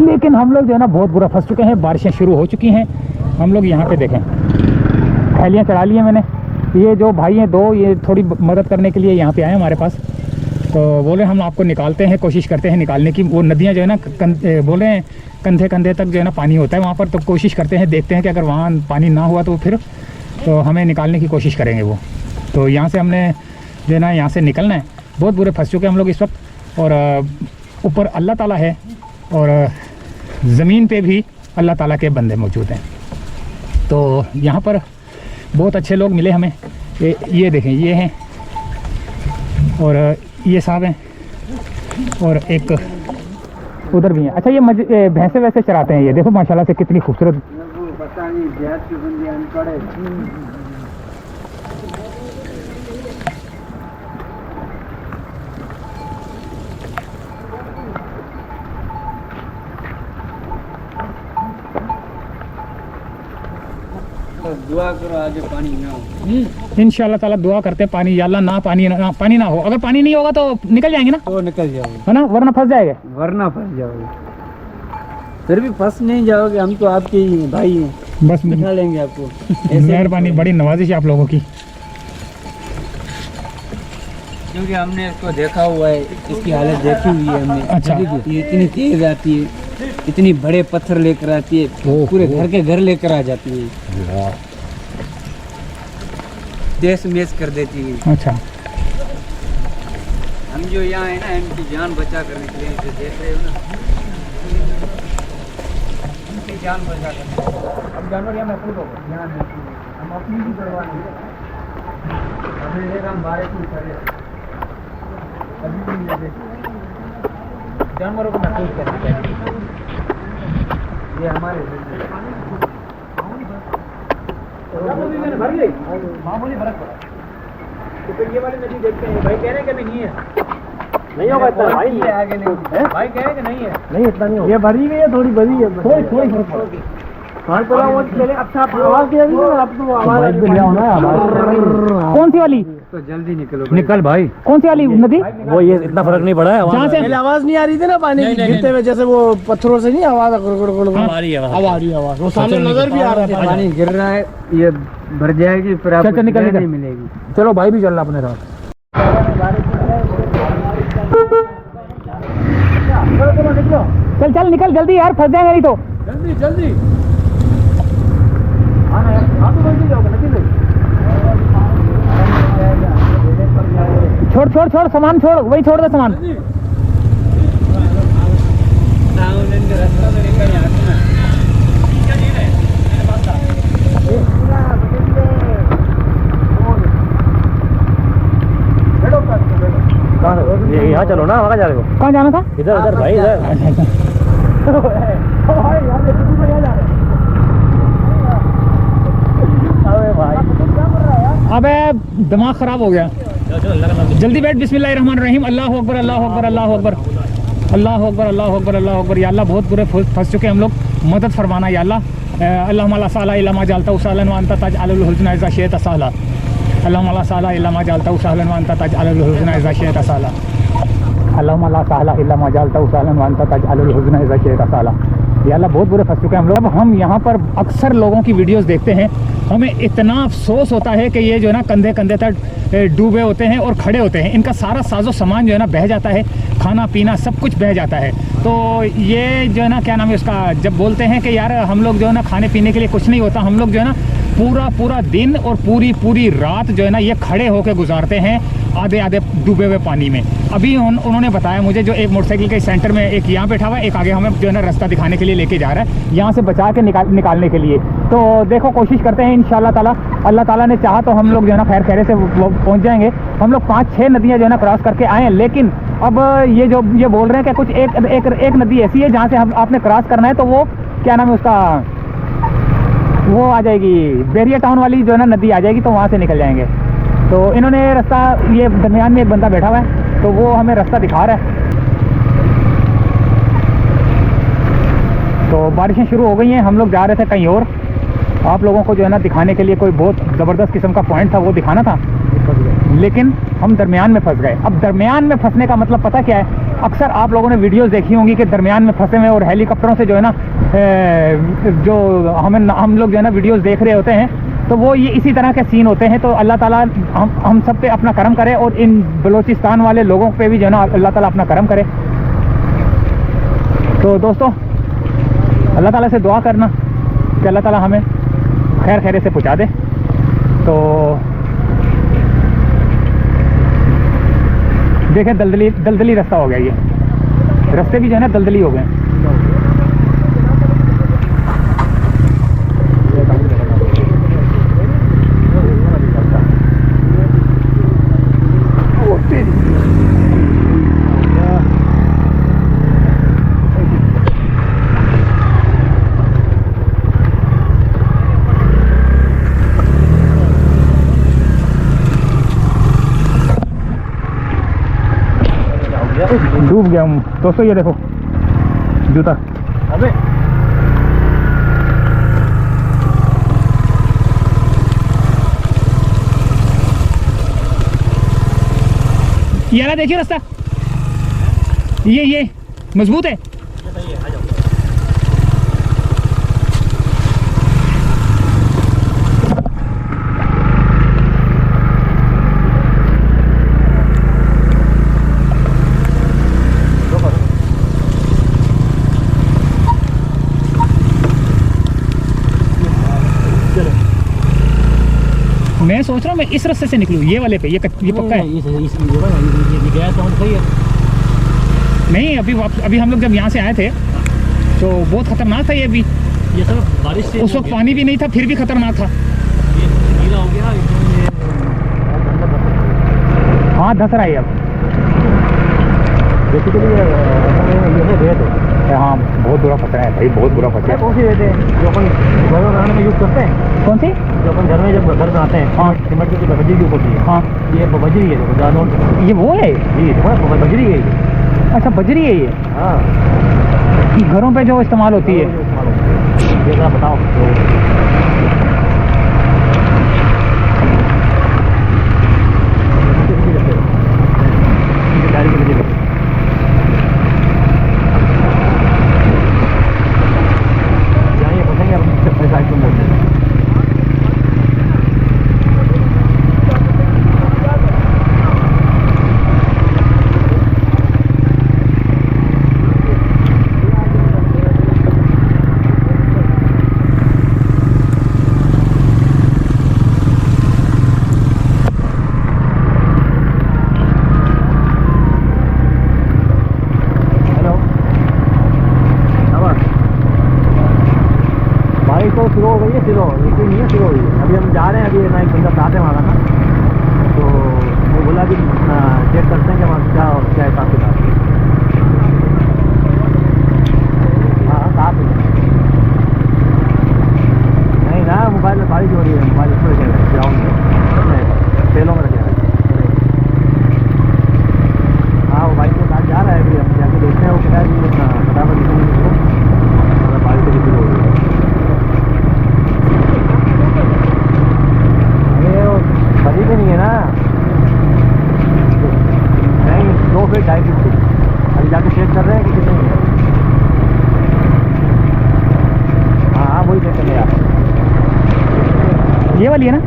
लेकिन हम लोग जो है ना बहुत बुरा फंस चुके हैं। बारिशें शुरू हो चुकी हैं। हम लोग यहाँ पे देखें, थैलियाँ चढ़ा ली हैं मैंने। ये जो भाई हैं दो, ये थोड़ी मदद करने के लिए यहाँ पे आए हमारे पास। तो बोले हम आपको निकालते हैं, कोशिश करते हैं निकालने की। वो नदियाँ जो है ना बोल रहे हैं कंधे कंधे तक जो है ना पानी होता है वहाँ पर। तो कोशिश करते हैं, देखते हैं कि अगर वहाँ पानी ना हुआ तो फिर तो हमें निकालने की कोशिश करेंगे वो। तो यहाँ से हमने जो है ना यहाँ से निकलना है। बहुत बुरे फंस चुके हैं हम लोग इस वक्त। और ऊपर अल्लाह ताला है और ज़मीन पे भी अल्लाह ताला के बंदे मौजूद हैं। तो यहाँ पर बहुत अच्छे लोग मिले हमें। ये देखें, ये हैं और ये साहब हैं और एक उधर भी हैं। अच्छा, ये भैंसे वैसे चराते हैं। ये देखो माशाल्लाह से कितनी खूबसूरत। दुआ करो आगे पानी ना हो। इंशाल्लाह ताला दुआ करते हैं पानी, या अल्लाह ना पानी ना हो। अगर पानी नहीं होगा तो निकल जाएंगे ना, तो निकल जाओगे है ना, वरना फंस जाएगा। वरना फंस जाओगे। फिर भी फंस नहीं जाओगे, हम तो आपके ही भाई हैं, बस बिठा लेंगे आपको। मेहरबानी, बड़ी नवाजिश है आप लोगों की। क्योंकि हमने इसको देखा हुआ है, इसकी हालत देखी हुई है हमने। अच्छा। ये इतनी तेज आती है, इतनी बड़े पत्थर लेकर आती है, पूरे घर के घर लेकर आ जाती है, देश मेश कर देती है। अच्छा, हम जो यहाँ है ना, इनकी जान बचा करने के लिए इसे देख रहे हो ना, इनकी जान बचा करने। अब जानवर यहाँ महफूज हो गए, यहाँ महफूज है। हम अपनी भी करवा नहीं, हमें हम बारे में करे अभी भी नहीं देते। जानवरों को महफूज करना चाहिए, ये हमारे मामूली फर्क पड़ा। तो फिर ये वाली नदी देखते हैं, भाई कह रहे हैं कि नहीं है, नहीं होगा इतना भाई, आगे नहीं है भाई, कह रहे हैं कि नहीं है, नहीं इतना नहीं होगा। ये भरी गई है, थोड़ी भरी है, थोड़ी फर्क पड़ा। कौन सा वो चले? अच्छा आवाज दिया भी ना, अब तो आवाज कौन सी वाली? तो जल्दी निकलो, निकल भाई। कौन सी वाली नदी? वो ये इतना फर्क नहीं पड़ा है। जहाँ से पहले आवाज नहीं आ रही थी ना पानी की गिरते हुए, जैसे वो पत्थरों से नहीं आवाज आ रही है आवाज, वो सामने नजर भी आ रहा है। पानी गिर रहा है, ये भर जाएगी, फिर आपको निकल नहीं मिलेगी। चलो भाई भी चल रहा अपने साथ। चल चल निकल जल्दी यार, फंस जाएंगे नहीं तो। जल्दी जल्दी छोड़ छोड़ छोड़ सामान छोड़, वही छोड़ दे सामान। यहाँ चलो ना, वहाँ जा रहे हो? कहाँ जाना था? इधर इधर भाई, इधर। अबे दिमाग खराब हो गया। जल्दी बैठ। बिस्मिल्लाहिर्रहमानिर्रहीम। अल्लाहु अकबर अल्लाहु अकबर अल्लाहु अकबर अल्लाहु अकबर अल्लाहु अकबर अल्लाहु अकबर। या अल्लाह बहुत बुरे फंस चुके हैं हम लोग, मदद फरमाना या अल्लाह। अल्लाहुम्मा ला साला इल्ला मा जअलतहु सहलन व अंता तजअलुल हुज़्न इज़ा शि'ता सहला। अल्लाहुम्मा ला साला इल्ला मा जअलतहु सहलन व अंता तजअलुल हुज़्न इज़ा शि'ता सहला। अल्लाहुम्मा ला साला इल्ला मा जअलतहु सहलन व अंता तजअलुल हुज़्न इज़ा शि'ता सहला। या अल्लाह बहुत बुरे फंस चुके हैं हम लोग। अब हम यहाँ पर अक्सर लोगों की वीडियोस देखते हैं, हमें इतना अफसोस होता है कि ये जो है ना कंधे कंधे तक डूबे होते हैं और खड़े होते हैं। इनका सारा साजो सामान जो है ना बह जाता है, खाना पीना सब कुछ बह जाता है। तो ये जो है ना क्या नाम है उसका, जब बोलते हैं कि यार हम लोग जो है ना खाने पीने के लिए कुछ नहीं होता, हम लोग जो है ना पूरा दिन और पूरी रात जो है ना ये खड़े होकर गुजारते हैं आधे आधे डूबे हुए पानी में। अभी उन्होंने बताया मुझे, जो एक मोटरसाइकिल के सेंटर में एक यहाँ बैठा हुआ है, एक आगे हमें जो है ना रास्ता दिखाने के लिए लेके जा रहा है, यहाँ से बचा के निकालने के लिए। तो देखो कोशिश करते हैं इंशाल्लाह ताला, अल्लाह ताला ने चाहा तो हम लोग जो है ना खैर खैरे से पहुँच जाएंगे। हम लोग 5-6 नदियाँ जो है ना क्रॉस करके आए हैं, लेकिन अब ये बोल रहे हैं कि कुछ एक नदी ऐसी है जहाँ से हम आपने क्रॉस करना है, तो वो क्या नाम है उसका, वो आ जाएगी बेरिया टाउन वाली जो है ना नदी आ जाएगी, तो वहाँ से निकल जाएंगे। तो इन्होंने रास्ता, ये दरमियान में एक बंदा बैठा हुआ है, तो वो हमें रास्ता दिखा रहा है। तो बारिशें शुरू हो गई हैं, हम लोग जा रहे थे कहीं और। आप लोगों को जो है ना दिखाने के लिए कोई बहुत ज़बरदस्त किस्म का पॉइंट था, वो दिखाना था, लेकिन हम दरमियान में फंस गए। अब दरमियान में फंसने का मतलब पता क्या है, अक्सर आप लोगों ने वीडियोस देखी होंगी कि दरमियान में फंसे हुए और हेलीकॉप्टरों से जो है ना जो हम लोग जो है ना वीडियोस देख रहे होते हैं, तो वो ये इसी तरह के सीन होते हैं। तो अल्लाह ताला हम सब पे अपना करम करे और इन बलूचिस्तान वाले लोगों पे भी जो है ना अल्लाह ताला अपना करम करे। तो दोस्तों अल्लाह ताला से दुआ करना कि अल्लाह ताला हमें खैर खैरे से पहुँचा दे। तो देखें दलदली रास्ता हो गया, ये रास्ते भी जो है ना दलदली हो गए। डूब गया हूँ दोस्तों, ये देखो जूता। अबे ये ना देखिए रास्ता, ये मजबूत है। मैं सोच रहा हूँ मैं इस रास्ते से निकलूँ, ये वाले पे, ये पक्का है। नहीं, अभी हम लोग जब यहाँ से आए थे तो बहुत खतरनाक था ये भी। ये सब बारिश से उस वक्त पानी भी नहीं था, फिर भी खतरनाक था। ये गीला हो गया हाँ धस रहा है अब। हाँ बहुत बुरा फंसा है भाई, बहुत बुरा फंसा है। कौन सी रहते हैं जो अपन घर बनाने में यूज़ करते हैं? कौन सी? जो अपन घर में जब घर बनाते हैं, हाँ सीमेंट की बजरी की होती है। हाँ ये बजरी है, देखो जानवर ये वो है। जी बजरी है ये। अच्छा बजरी है ये। हाँ ये घरों पे जो इस्तेमाल होती है। ये जरा बताओ। तो शुरू हो गई है, शुरू लेकिन नहीं है, शुरू हो गई है। अभी हम जा रहे हैं, अभी ना एक बंदा साथ है हमारा ना, तो वो बोला कि चेक करते हैं कि वहाँ क्या हिसाब किताब। हाँ साथ है। नहीं ना, मोबाइल में बारिश हो रही है, मोबाइल उसमें रखे हुए ग्राउंड में, खेलों में रखे हुए। हाँ वो बाइक के साथ जा रहा है, अभी हम जाके देखते हैं वो क्या है कि फटाफट निकलेंगे उसको, बारिश से शुरू हो गई है। बड़ी भी नहीं है ना, नहीं 2 फीट 2.5 फीट। अभी जाके चेक कर रहे हैं कि कितनी है। हाँ हाँ वही चेक करने यार, ये वाली है ना।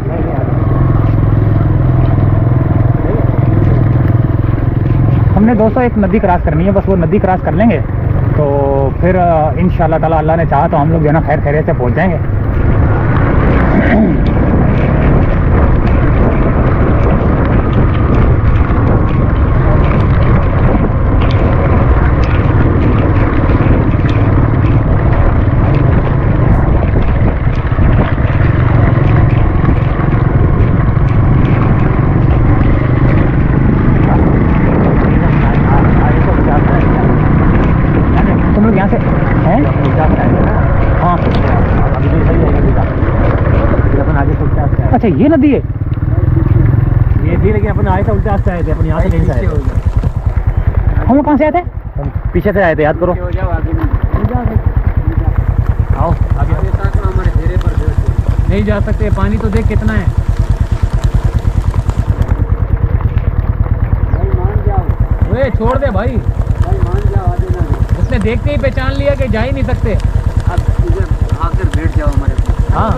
हमने दोस्तों एक नदी क्रॉस करनी है, बस वो नदी क्रॉस कर लेंगे तो फिर इंशाल्लाह ताला अल्लाह ने चाहा तो हम लोग जो है ना खैर खैरियत से पहुँच जाएंगे। अच्छा ये नदी है, ये थी लेकिन अपन आए थे उल्टे रास्ते आए थे, अपन यहाँ से नहीं आए थे। हम लोग कहाँ से आए थे? हम पीछे से आए थे, याद करो। आओ आगे हमारे घेरे पर नहीं जा सकते, पानी तो देख कितना है। भाई मान जाओ, छोड़ दे भाई। देखते ही पहचान लिया कि जा ही नहीं सकते। आप इधर आकर बैठ जाओ हमारे पास। हाँ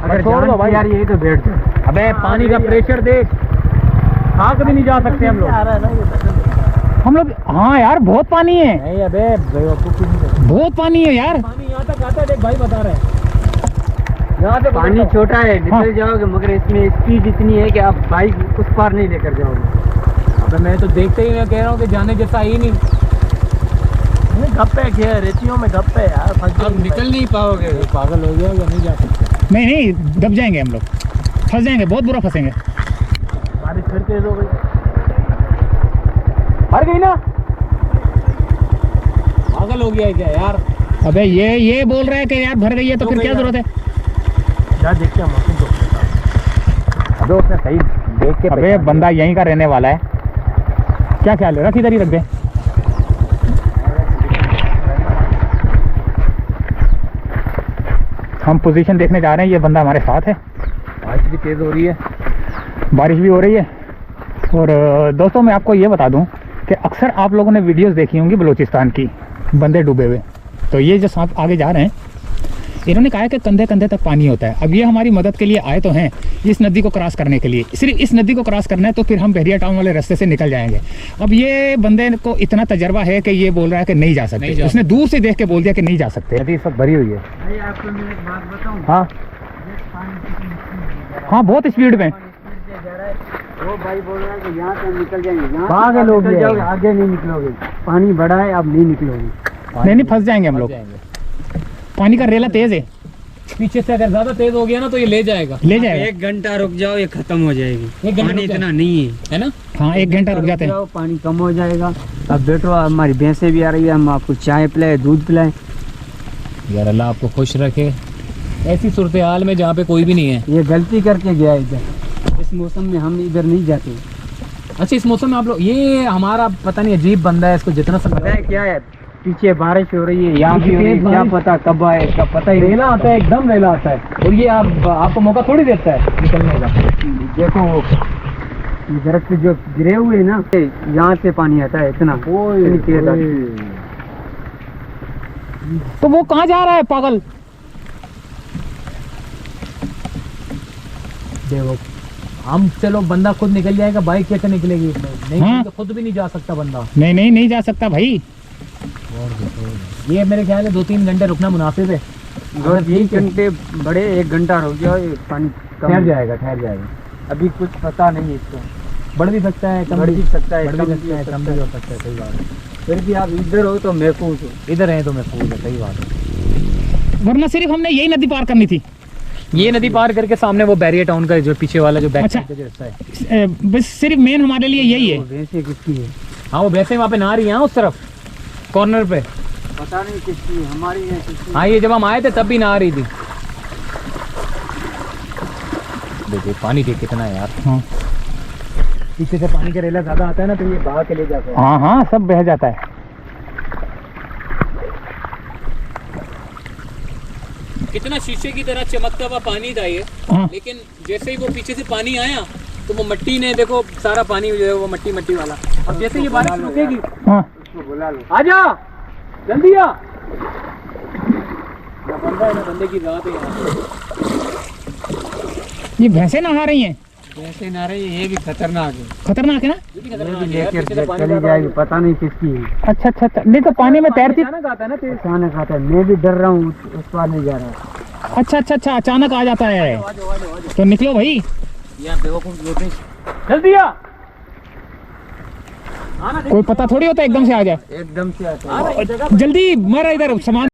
अगर छोड़ दो भाई यार, यही तो बैठ जाओ। अबे पानी का प्रेशर देख, खाक भी नहीं जा सकते हम लोग। आ रहा है ना ये हम लोग हाँ यार बहुत पानी है, नहीं अबे बेवकूफी नहीं करते। बहुत पानी है यार। पानी यहाँ तक आता है, देख भाई बता रहे हैं। यहाँ से पानी छोटा है, निकल जाओगे, मगर इसमें स्पीड इतनी है कि आप बाइक उस पार नहीं लेकर जाओगे। अबे मैं तो देखते ही मैं कह रहा हूँ कि जाने जैसा ही नहीं। गप्पे क्या रेतियों में गप्पे यार, अब निकल नहीं पाओगे। पागल हो गया या नहीं जा सकते? नहीं नहीं दब जाएंगे हम लोग, फंस जाएंगे, बहुत बुरा फंसेंगे। बारिश फिर तेज हो गई, भर गई ना। पागल हो गया है क्या यार? अबे ये बोल रहा है कि यार भर गई है तो फिर क्या जरूरत है? क्या देखते हैं मौसम तो। अबे उसने सही देख के, अबे बंदा यहीं का रहने वाला है। क्या ख्याल है, रख इधर ही रख दे। हम पोजीशन देखने जा रहे हैं, ये बंदा हमारे साथ है। बारिश भी तेज हो रही है। बारिश भी हो रही है। और दोस्तों मैं आपको ये बता दूं कि अक्सर आप लोगों ने वीडियोस देखी होंगी बलूचिस्तान की, बंदे डूबे हुए। तो ये जो सांप आगे जा रहे हैं, इन्होंने कहा है कि कंधे कंधे तक पानी होता है। अब ये हमारी मदद के लिए आए तो हैं इस नदी को क्रॉस करने के लिए। सिर्फ इस नदी को क्रॉस करना है तो फिर हम बहरिया टाउन वाले रास्ते से निकल जाएंगे। अब ये बंदे को इतना तजर्बा है कि ये बोल रहा है कि नहीं जा सकते। उसने दूर से देख के बोल दिया कि नहीं जा सकते। नदी इस वक्त भरी हुई है। भाई आपको मैं एक बात बताऊं। हाँ हाँ बहुत स्पीड में। वो भाई बोल रहा है कि यहाँ से हम निकल जाएंगे। यहाँ पागल हो गया। जाओगे, आगे नहीं निकलोगे। पानी बड़ा है, अब नहीं निकलोगे। नहीं फंस जाएंगे हम लोग। पानी का रेला तेज है, पीछे से अगर ज्यादा तेज हो गया ना तो ये ले जाएगा। ले जाएगा। 1 घंटा रुक जाओ, ये खत्म हो जाएगी। पानी इतना नहीं है ना। हाँ 1 घंटा रुक जाते हैं। जाओ, पानी कम हो जाएगा। अब बैठो, हमारी भैंसें भी आ रही है, हम आपको चाय पिलाए, दूध पिलाए। यार अल्लाह आपको खुश रखे ऐसी सूरत हाल में जहाँ पे कोई भी नहीं है। ये गलती करके गया इधर। इस मौसम में हम इधर नहीं जाते। अच्छा इस मौसम में आप लोग, ये हमारा पता नहीं अजीब बंदा है, इसको जितना सब पता है क्या है, पीछे बारिश हो रही है, यहाँ भी हो रही है, क्या पता कब आए, कब पता ही नहीं। रेला आता है, एकदम रेला आता है। और ये आपको मौका थोड़ी देता है निकलने का। देखो वो दरख्त जो गिरे हुए हैं ना, यहाँ से पानी आता है इतना। इतनी तेज आती है। तो वो कहाँ जा रहा है पागल? देखो हम चलो, बंदा खुद निकल जाएगा, बाइक कैसे निकलेगी इसमें? नहीं हाँ। तो खुद भी नहीं जा सकता बंदा। नहीं जा सकता भाई। ये मेरे ख्याल से 2-3 घंटे रुकना मुनासिब है। अगर 3 घंटे बड़े, 1 घंटा रुक जाओ, ये पानी ठहर जाएगा। अभी कुछ पता नहीं इसको, बढ़ भी सकता है, कम भी सकता है, कम भी हो सकता है। सही बात है। फिर भी आप इधर हो तो महफूज हो, इधर है तो महफूज है। सही बात है। वरना सिर्फ हमने यही नदी पार करनी थी। ये नदी पार करके सामने वो बैरियर टाउन का जो पीछे वाला जो बैक अच्छा। साइड का जो रास्ता है, बस सिर्फ मेन हमारे लिए यही है। वैसे किसकी है? हाँ वो वैसे वहाँ पे नहा रही है, उस तरफ कॉर्नर पे। पता नहीं किसकी है, हमारी है किसकी? हाँ ये जब हम आए थे तब भी नहा रही थी। देखिए पानी देख कितना है यार। हाँ पीछे से पानी का रेला ज्यादा आता है ना, तो ये बहा के ले जाता है। हाँ सब बह जाता है। कितना शीशे की तरह चमकता हुआ पानी था ये। हाँ। लेकिन जैसे ही वो पीछे से पानी आया तो वो मिट्टी ने, देखो सारा पानी जो है वो मिट्टी वाला। अब जैसे ये बारिश रुकेगी, हाँ उसको बुला लो। आजा जल्दी आ। बंदा है ना, बंदे की रात है यहाँ। ये भैंसे नहा रही हैं। जैसे नहा रही है, ये भी खतरनाक है। खतरनाक है ना? ये भी ये खतरनाक भी है यार, लेकर पीछे से पानी चली ज्यादा जाएगी, पता नहीं किसकी है। अच्छा नहीं तो पानी में तैरती। अचानक आता है ना तेज। अचानक आता है, मैं भी डर रहा हूँ, उस पार नहीं जा रहा। अच्छा अचानक आ जाता है। तो निकलो भाई। यार बेवकूफ लोटे। जल्दी आ। कोई पता थोड़ी होता है एकदम से आ जाए। एकदम से आता है। जल्दी मारा इधर सामान।